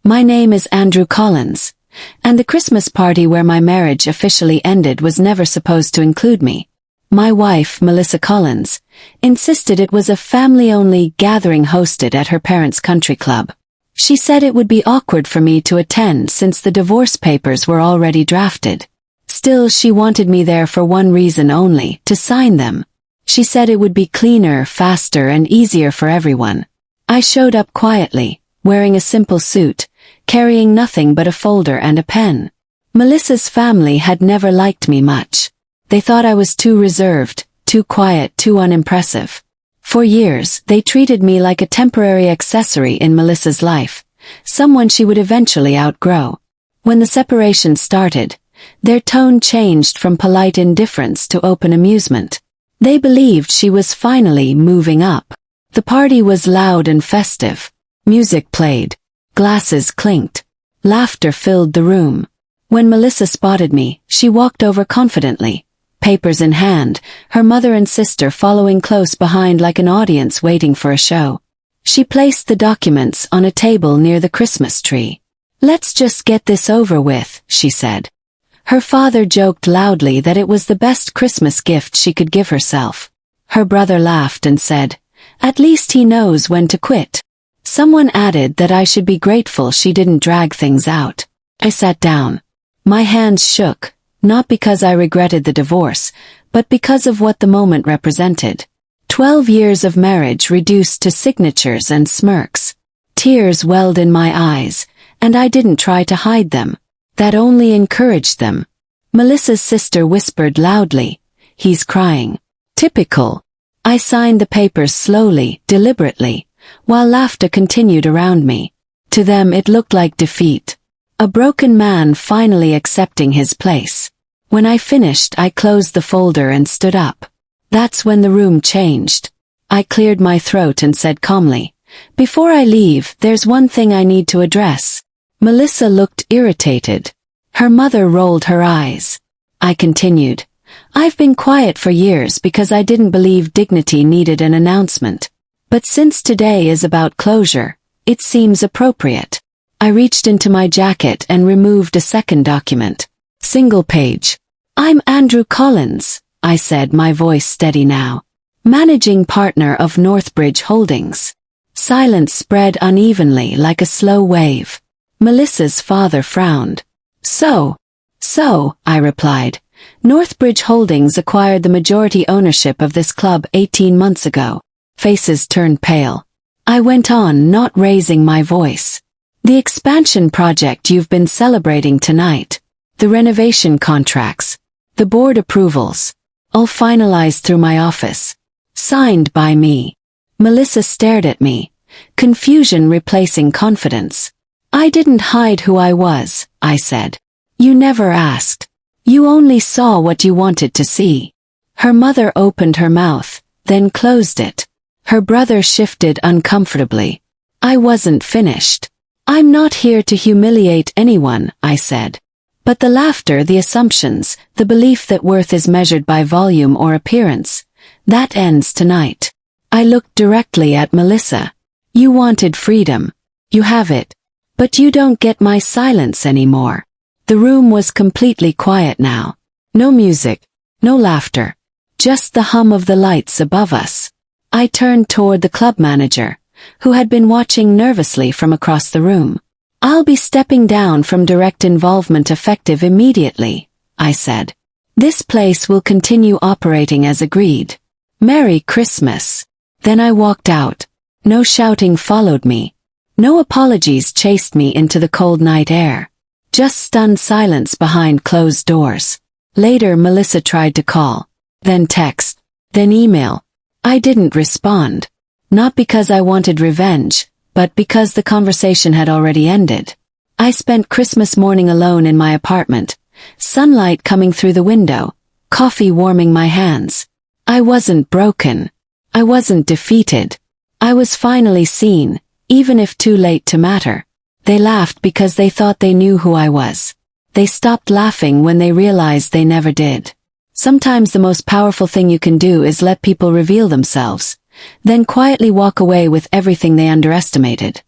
My name is Andrew Collins, and the Christmas party where my marriage officially ended was never supposed to include me. My wife, Melissa Collins, insisted it was a family-only gathering hosted at her parents' country club. She said it would be awkward for me to attend since the divorce papers were already drafted. Still, she wanted me there for one reason only, to sign them. She said it would be cleaner, faster, and easier for everyone. I showed up quietly, wearing a simple suit, carrying nothing but a folder and a pen. Melissa's family had never liked me much. They thought I was too reserved, too quiet, too unimpressive. For years, they treated me like a temporary accessory in Melissa's life, someone she would eventually outgrow. When the separation started, their tone changed from polite indifference to open amusement. They believed she was finally moving up. The party was loud and festive. Music played. Glasses clinked. Laughter filled the room. When Melissa spotted me, she walked over confidently, papers in hand, her mother and sister following close behind like an audience waiting for a show. She placed the documents on a table near the Christmas tree. "Let's just get this over with," she said. Her father joked loudly that it was the best Christmas gift she could give herself. Her brother laughed and said, "At least he knows when to quit." Someone added that I should be grateful she didn't drag things out. I sat down. My hands shook, not because I regretted the divorce, but because of what the moment represented. 12 years of marriage reduced to signatures and smirks. Tears welled in my eyes, and I didn't try to hide them. That only encouraged them. Melissa's sister whispered loudly, "He's crying." Typical. I signed the papers slowly, deliberately, while laughter continued around me. To them it looked like defeat. A broken man finally accepting his place. When I finished, I closed the folder and stood up. That's when the room changed. I cleared my throat and said calmly, "Before I leave, there's one thing I need to address." Melissa looked irritated. Her mother rolled her eyes. I continued, "I've been quiet for years because I didn't believe dignity needed an announcement. But since today is about closure, it seems appropriate." I reached into my jacket and removed a second document. Single page. "I'm Andrew Collins," I said, my voice steady now. "Managing partner of Northbridge Holdings." Silence spread unevenly like a slow wave. Melissa's father frowned. So, I replied. "Northbridge Holdings acquired the majority ownership of this club 18 months ago." Faces turned pale. I went on, not raising my voice. "The expansion project you've been celebrating tonight, the renovation contracts, the board approvals, all finalized through my office. Signed by me." Melissa stared at me, confusion replacing confidence. "I didn't hide who I was," I said. "You never asked. You only saw what you wanted to see." Her mother opened her mouth, then closed it. Her brother shifted uncomfortably. I wasn't finished. "I'm not here to humiliate anyone," I said. "But the laughter, the assumptions, the belief that worth is measured by volume or appearance, that ends tonight." I looked directly at Melissa. "You wanted freedom. You have it. But you don't get my silence anymore." The room was completely quiet now. No music, no laughter, just the hum of the lights above us. I turned toward the club manager, who had been watching nervously from across the room. "I'll be stepping down from direct involvement effective immediately," I said. "This place will continue operating as agreed. Merry Christmas." Then I walked out. No shouting followed me. No apologies chased me into the cold night air. Just stunned silence behind closed doors. Later, Melissa tried to call, then text, then email. I didn't respond. Not because I wanted revenge, but because the conversation had already ended. I spent Christmas morning alone in my apartment, sunlight coming through the window, coffee warming my hands. I wasn't broken. I wasn't defeated. I was finally seen, even if too late to matter. They laughed because they thought they knew who I was. They stopped laughing when they realized they never did. Sometimes the most powerful thing you can do is let people reveal themselves, then quietly walk away with everything they underestimated.